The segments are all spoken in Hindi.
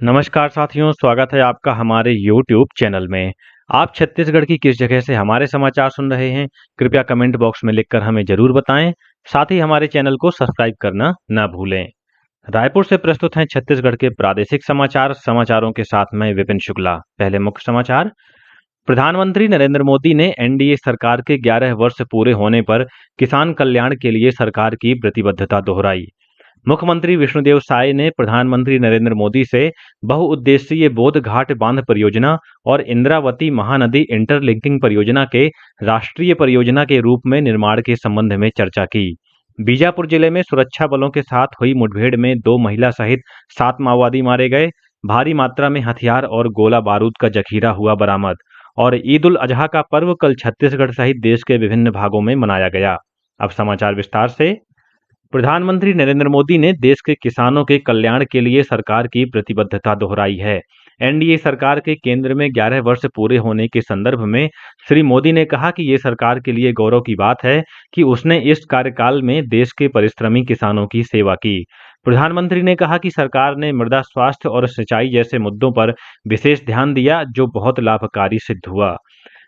नमस्कार साथियों, स्वागत है आपका हमारे YouTube चैनल में। आप छत्तीसगढ़ की किस जगह से हमारे समाचार सुन रहे हैं, कृपया कमेंट बॉक्स में लिखकर हमें जरूर बताएं। साथ ही हमारे चैनल को सब्सक्राइब करना ना भूलें। रायपुर से प्रस्तुत हैं छत्तीसगढ़ के प्रादेशिक समाचार। समाचारों के साथ मैं विपिन शुक्ला। पहले मुख्य समाचार। प्रधानमंत्री नरेंद्र मोदी ने एनडीए सरकार के 11 वर्ष पूरे होने पर किसान कल्याण के लिए सरकार की प्रतिबद्धता दोहराई। मुख्यमंत्री विष्णुदेव साय ने प्रधानमंत्री नरेंद्र मोदी से बहुउद्देशीय बोध घाट बांध परियोजना और इंद्रावती महानदी इंटरलिंकिंग परियोजना के राष्ट्रीय परियोजना के रूप में निर्माण के संबंध में चर्चा की। बीजापुर जिले में सुरक्षा बलों के साथ हुई मुठभेड़ में 2 महिला सहित 7 माओवादी मारे गए। भारी मात्रा में हथियार और गोला बारूद का जखीरा हुआ बरामद। और ईद उल अजहा का पर्व कल छत्तीसगढ़ सहित देश के विभिन्न भागों में मनाया गया। अब समाचार विस्तार से। प्रधानमंत्री नरेंद्र मोदी ने देश के किसानों के कल्याण के लिए सरकार की प्रतिबद्धता दोहराई है। एनडीए सरकार के केंद्र में 11 वर्ष पूरे होने के संदर्भ में श्री मोदी ने कहा कि ये सरकार के लिए गौरव की बात है कि उसने इस कार्यकाल में देश के परिश्रमी किसानों की सेवा की। प्रधानमंत्री ने कहा कि सरकार ने मृदा स्वास्थ्य और सिंचाई जैसे मुद्दों पर विशेष ध्यान दिया, जो बहुत लाभकारी सिद्ध हुआ।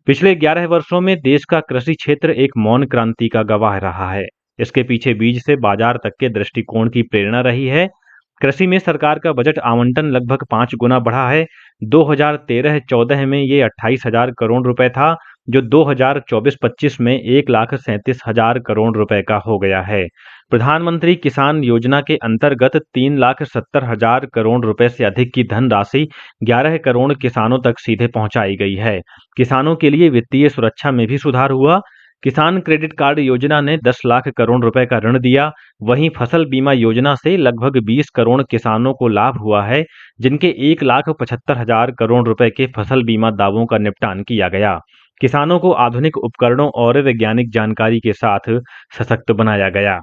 पिछले 11 वर्षों में देश का कृषि क्षेत्र एक मौन क्रांति का गवाह रहा है। इसके पीछे बीज से बाजार तक के दृष्टिकोण की प्रेरणा रही है। कृषि में सरकार का बजट आवंटन लगभग 5 गुना बढ़ा है। 2013-14 में ये 28,000 करोड़ रुपए था, जो 2024-25 में 1,37,000 करोड़ रुपए का हो गया है। प्रधानमंत्री किसान योजना के अंतर्गत 3,70,000 करोड़ रुपए से अधिक की धनराशि 11 करोड़ किसानों तक सीधे पहुंचाई गई है। किसानों के लिए वित्तीय सुरक्षा में भी सुधार हुआ। किसान क्रेडिट कार्ड योजना ने 10 लाख करोड़ रुपए का ऋण दिया। वहीं फसल बीमा योजना से लगभग 20 करोड़ किसानों को लाभ हुआ है, जिनके 1,75,000 करोड़ रुपए के फसल बीमा दावों का निपटान किया गया। किसानों को आधुनिक उपकरणों और वैज्ञानिक जानकारी के साथ सशक्त बनाया गया।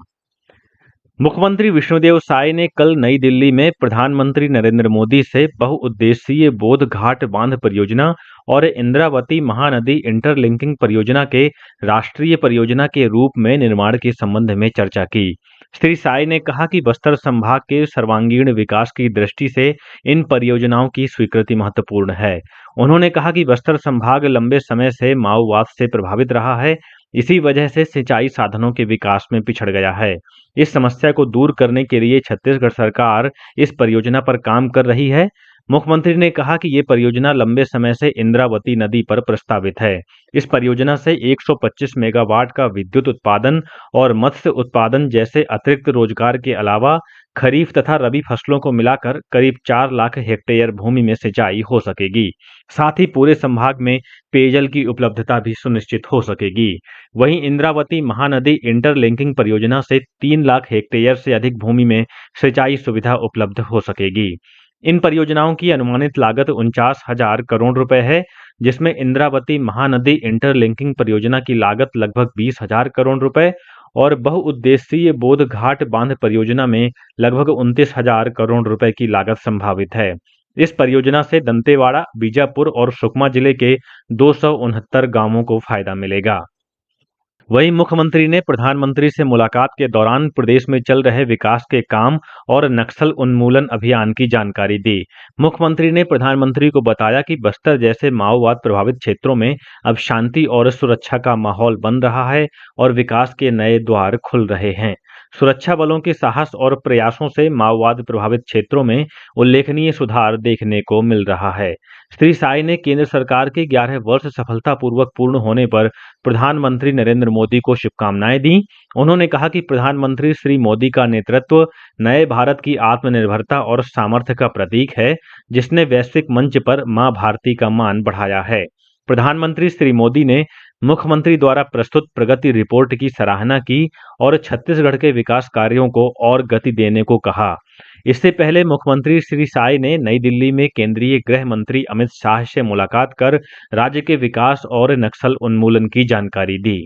मुख्यमंत्री विष्णुदेव साय ने कल नई दिल्ली में प्रधानमंत्री नरेंद्र मोदी से बहुउद्देशीय बोध घाट बांध परियोजना और इंद्रावती महानदी इंटरलिंकिंग परियोजना के राष्ट्रीय परियोजना के रूप में निर्माण के संबंध में चर्चा की। श्री साय ने कहा कि बस्तर संभाग के सर्वांगीण विकास की दृष्टि से इन परियोजनाओं की स्वीकृति महत्वपूर्ण है। उन्होंने कहा कि बस्तर संभाग लंबे समय से माओवाद से प्रभावित रहा है। इसी वजह से सिंचाई साधनों के विकास में पिछड़ गया है। इस समस्या को दूर करने के लिए छत्तीसगढ़ सरकार इस परियोजना पर काम कर रही है। मुख्यमंत्री ने कहा कि ये परियोजना लंबे समय से इंद्रावती नदी पर प्रस्तावित है। इस परियोजना से 125 मेगावाट का विद्युत उत्पादन और मत्स्य उत्पादन जैसे अतिरिक्त रोजगार के अलावा खरीफ तथा रबी फसलों को मिलाकर करीब 4 लाख हेक्टेयर भूमि में सिंचाई हो सकेगी। साथ ही पूरे संभाग में पेयजल की उपलब्धता भी सुनिश्चित हो सकेगी। वहीं इंद्रावती महानदी इंटरलिंकिंग परियोजना से 3 लाख हेक्टेयर से अधिक भूमि में सिंचाई सुविधा उपलब्ध हो सकेगी। इन परियोजनाओं की अनुमानित लागत 49,000 करोड़ रुपए है, जिसमें इंद्रावती महानदी इंटरलिंकिंग परियोजना की लागत लगभग 20,000 करोड़ रुपए और बहुउद्देशीय बोध घाट बांध परियोजना में लगभग 29,000 करोड़ रुपए की लागत संभावित है। इस परियोजना से दंतेवाड़ा, बीजापुर और सुकमा जिले के 269 गांवों को फायदा मिलेगा। वहीं मुख्यमंत्री ने प्रधानमंत्री से मुलाकात के दौरान प्रदेश में चल रहे विकास के काम और नक्सल उन्मूलन अभियान की जानकारी दी। मुख्यमंत्री ने प्रधानमंत्री को बताया कि बस्तर जैसे माओवाद प्रभावित क्षेत्रों में अब शांति और सुरक्षा का माहौल बन रहा है और विकास के नए द्वार खुल रहे हैं। सुरक्षा बलों के साहस और प्रयासों से माओवाद प्रभावित क्षेत्रों में उल्लेखनीय सुधार देखने को मिल रहा है। श्री साय ने केंद्र सरकार के 11 वर्ष सफलतापूर्वक पूर्ण होने पर प्रधानमंत्री नरेंद्र मोदी को शुभकामनाएं दी। उन्होंने कहा कि प्रधानमंत्री श्री मोदी का नेतृत्व नए भारत की आत्मनिर्भरता और सामर्थ्य का प्रतीक है, जिसने वैश्विक मंच पर मां भारती का मान बढ़ाया है। प्रधानमंत्री श्री मोदी ने मुख्यमंत्री द्वारा प्रस्तुत प्रगति रिपोर्ट की सराहना की और छत्तीसगढ़ के विकास कार्यों को और गति देने को कहा। इससे पहले मुख्यमंत्री श्री साय ने नई दिल्ली में केंद्रीय गृह मंत्री अमित शाह से मुलाकात कर राज्य के विकास और नक्सल उन्मूलन की जानकारी दी।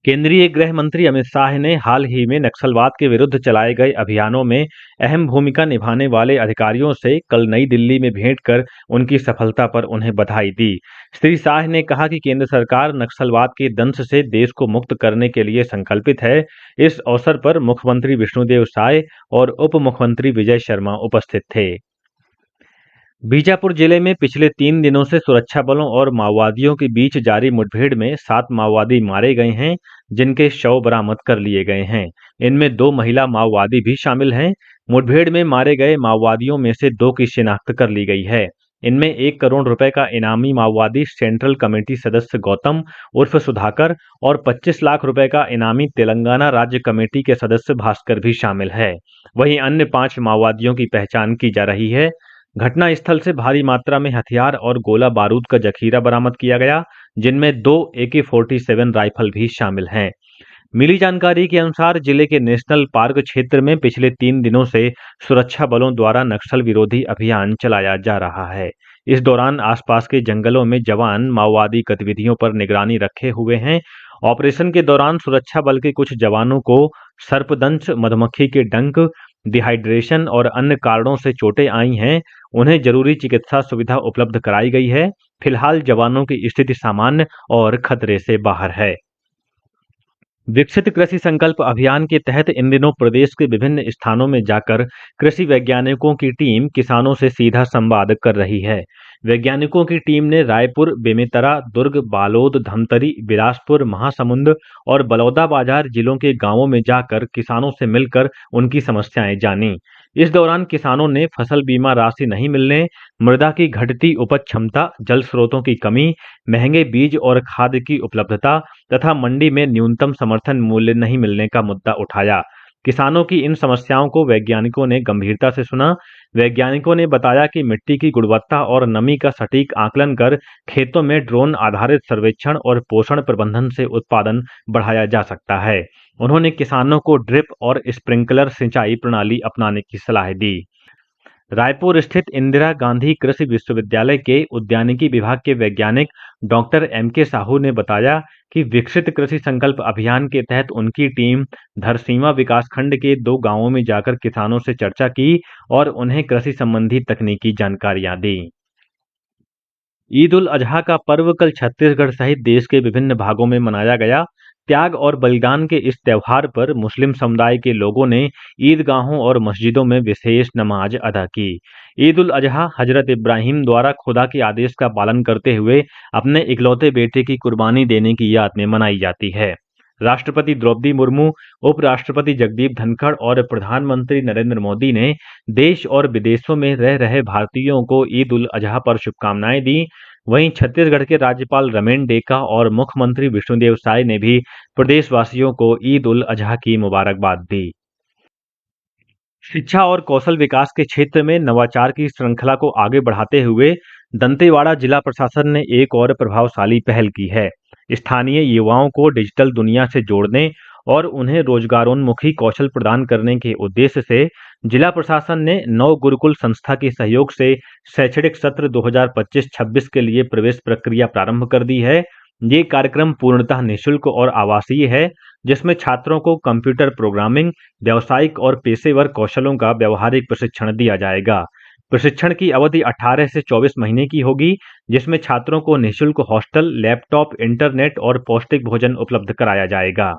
केंद्रीय गृह मंत्री अमित शाह ने हाल ही में नक्सलवाद के विरुद्ध चलाए गए अभियानों में अहम भूमिका निभाने वाले अधिकारियों से कल नई दिल्ली में भेंट कर उनकी सफलता पर उन्हें बधाई दी। श्री शाह ने कहा कि केंद्र सरकार नक्सलवाद के दंश से देश को मुक्त करने के लिए संकल्पित है। इस अवसर पर मुख्यमंत्री विष्णुदेव साय और उप मुख्यमंत्री विजय शर्मा उपस्थित थे। बीजापुर जिले में पिछले 3 दिनों से सुरक्षा बलों और माओवादियों के बीच जारी मुठभेड़ में 7 माओवादी मारे गए हैं, जिनके शव बरामद कर लिए गए हैं। इनमें 2 महिला माओवादी भी शामिल हैं। मुठभेड़ में मारे गए माओवादियों में से 2 की शिनाख्त कर ली गई है। इनमें 1 करोड़ रुपए का इनामी माओवादी सेंट्रल कमेटी सदस्य गौतम उर्फ सुधाकर और 25 लाख रुपए का इनामी तेलंगाना राज्य कमेटी के सदस्य भास्कर भी शामिल है। वहीं अन्य 5 माओवादियों की पहचान की जा रही है। घटनास्थल से भारी मात्रा में हथियार और गोला बारूद का जखीरा बरामद किया गया, जिनमें 2 AK-47 राइफल भी शामिल हैं। मिली जानकारी के अनुसार जिले के नेशनल पार्क क्षेत्र में पिछले 3 दिनों से सुरक्षा बलों द्वारा नक्सल विरोधी अभियान चलाया जा रहा है। इस दौरान आसपास के जंगलों में जवान माओवादी गतिविधियों पर निगरानी रखे हुए हैं। ऑपरेशन के दौरान सुरक्षा बल के कुछ जवानों को सर्पदंश, मधुमक्खी के डंक, डिहाइड्रेशन और अन्य कारणों से चोटें आई हैं। उन्हें जरूरी चिकित्सा सुविधा उपलब्ध कराई गई है। फिलहाल जवानों की स्थिति सामान्य और खतरे से बाहर है। विकसित कृषि संकल्प अभियान के तहत इन दिनों प्रदेश के विभिन्न स्थानों में जाकर कृषि वैज्ञानिकों की टीम किसानों से सीधा संवाद कर रही है। वैज्ञानिकों की टीम ने रायपुर, बेमेतरा, दुर्ग, बालोद, धमतरी, बिलासपुर, महासमुंद और बलौदाबाजार जिलों के गांवों में जाकर किसानों से मिलकर उनकी समस्याएं जानी। इस दौरान किसानों ने फसल बीमा राशि नहीं मिलने, मृदा की घटती उपज क्षमता, जल स्रोतों की कमी, महंगे बीज और खाद की उपलब्धता तथा मंडी में न्यूनतम समर्थन मूल्य नहीं मिलने का मुद्दा उठाया। किसानों की इन समस्याओं को वैज्ञानिकों ने गंभीरता से सुना। वैज्ञानिकों ने बताया कि मिट्टी की गुणवत्ता और नमी का सटीक आकलन कर खेतों में ड्रोन आधारित सर्वेक्षण और पोषण प्रबंधन से उत्पादन बढ़ाया जा सकता है। उन्होंने किसानों को ड्रिप और स्प्रिंकलर सिंचाई प्रणाली अपनाने की सलाह दी। रायपुर स्थित इंदिरा गांधी कृषि विश्वविद्यालय के उद्यानिकी विभाग के वैज्ञानिक डॉक्टर MK साहू ने बताया कि विकसित कृषि संकल्प अभियान के तहत उनकी टीम धरसींवा विकासखंड के 2 गांवों में जाकर किसानों से चर्चा की और उन्हें कृषि संबंधी तकनीकी जानकारियां दी। ईद उल अजहा का पर्व कल छत्तीसगढ़ सहित देश के विभिन्न भागों में मनाया गया। त्याग और बलिदान के इस त्योहार पर मुस्लिम समुदाय के लोगों ने ईदगाहों और मस्जिदों में विशेष नमाज अदा की। ईद उल अजहा हजरत इब्राहिम द्वारा खुदा के आदेश का पालन करते हुए अपने इकलौते बेटे की कुर्बानी देने की याद में मनाई जाती है। राष्ट्रपति द्रौपदी मुर्मू, उपराष्ट्रपति जगदीप धनखड़ और प्रधानमंत्री नरेंद्र मोदी ने देश और विदेशों में रह रहे भारतीयों को ईद उल अजहा पर शुभकामनाएं दी। वहीं छत्तीसगढ़ के राज्यपाल रमेन डेका और मुख्यमंत्री विष्णुदेव साय ने भी प्रदेशवासियों को ईद उल अजहा की मुबारकबाद दी। शिक्षा और कौशल विकास के क्षेत्र में नवाचार की श्रृंखला को आगे बढ़ाते हुए दंतेवाड़ा जिला प्रशासन ने एक और प्रभावशाली पहल की है। स्थानीय युवाओं को डिजिटल दुनिया से जोड़ने और उन्हें रोजगारोन्मुखी कौशल प्रदान करने के उद्देश्य से जिला प्रशासन ने नव गुरुकुल संस्था के सहयोग से शैक्षणिक सत्र 2025-26 के लिए प्रवेश प्रक्रिया प्रारंभ कर दी है। ये कार्यक्रम पूर्णतः निःशुल्क और आवासीय है, जिसमें छात्रों को कंप्यूटर प्रोग्रामिंग, व्यावसायिक और पेशेवर कौशलों का व्यावहारिक प्रशिक्षण दिया जाएगा। प्रशिक्षण की अवधि 18 से 24 महीने की होगी, जिसमें छात्रों को निःशुल्क हॉस्टल, लैपटॉप, इंटरनेट और पौष्टिक भोजन उपलब्ध कराया जाएगा।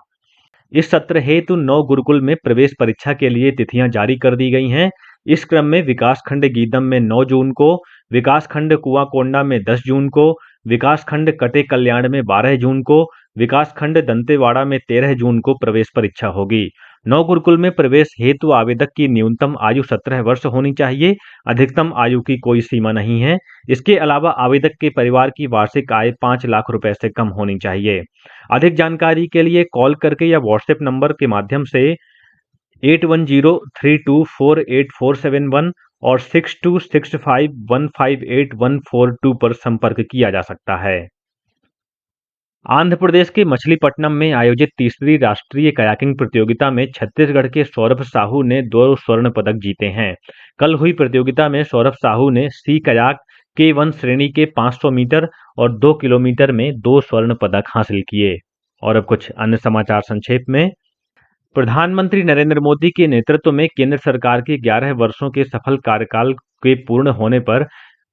इस सत्र हेतु 9 गुरुकुल में प्रवेश परीक्षा के लिए तिथियां जारी कर दी गई हैं। इस क्रम में विकासखंड गीदम में 9 जून को, विकासखंड कुआंकोंडा में 10 जून को, विकासखंड कटे कल्याण में 12 जून को, विकासखंड दंतेवाड़ा में 13 जून को प्रवेश परीक्षा होगी। 9 गुरुकुल में प्रवेश हेतु आवेदक की न्यूनतम आयु 17 वर्ष होनी चाहिए। अधिकतम आयु की कोई सीमा नहीं है। इसके अलावा आवेदक के परिवार की वार्षिक आय 5 लाख रुपए से कम होनी चाहिए। अधिक जानकारी के लिए कॉल करके या व्हाट्सएप नंबर के माध्यम से 8103248471 और 6265158142 पर संपर्क किया जा सकता है। आंध्र प्रदेश के मछलीपट्टनम में आयोजित तीसरी राष्ट्रीय कयाकिंग प्रतियोगिता में छत्तीसगढ़ के सौरभ साहू ने 2 स्वर्ण पदक जीते हैं। कल हुई प्रतियोगिता में सौरभ साहू ने सी कयाक K1 श्रेणी के 500 मीटर और 2 किलोमीटर में 2 स्वर्ण पदक हासिल किए। और अब कुछ अन्य समाचार संक्षेप में। प्रधानमंत्री नरेंद्र मोदी के नेतृत्व में केंद्र सरकार के 11 वर्षों के सफल कार्यकाल के पूर्ण होने पर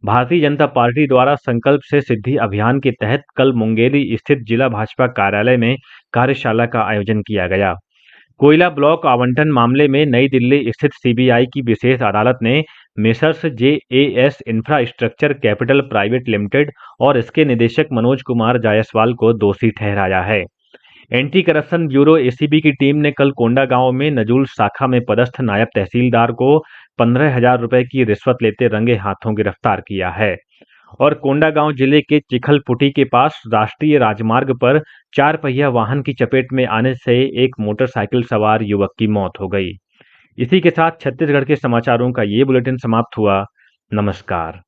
भारतीय जनता पार्टी द्वारा संकल्प से सिद्धि अभियान के तहत कल मुंगेली स्थित जिला भाजपा कार्यालय में कार्यशाला का आयोजन किया गया। कोयला ब्लॉक आवंटन मामले में नई दिल्ली स्थित सीबीआई की विशेष अदालत ने messrs JAS infrastructure capital private limited और इसके निदेशक मनोज कुमार जायसवाल को दोषी ठहराया है। एंटी करप्शन ब्यूरो एसीबी की टीम ने कल कोंडागांव में नजूल शाखा में पदस्थ नायब तहसीलदार को 15,000 रुपए की रिश्वत लेते रंगे हाथों गिरफ्तार किया है। और कोंडागांव जिले के चिखलपुटी के पास राष्ट्रीय राजमार्ग पर 4 पहिया वाहन की चपेट में आने से एक मोटरसाइकिल सवार युवक की मौत हो गई। इसी के साथ छत्तीसगढ़ के समाचारों का ये बुलेटिन समाप्त हुआ। नमस्कार।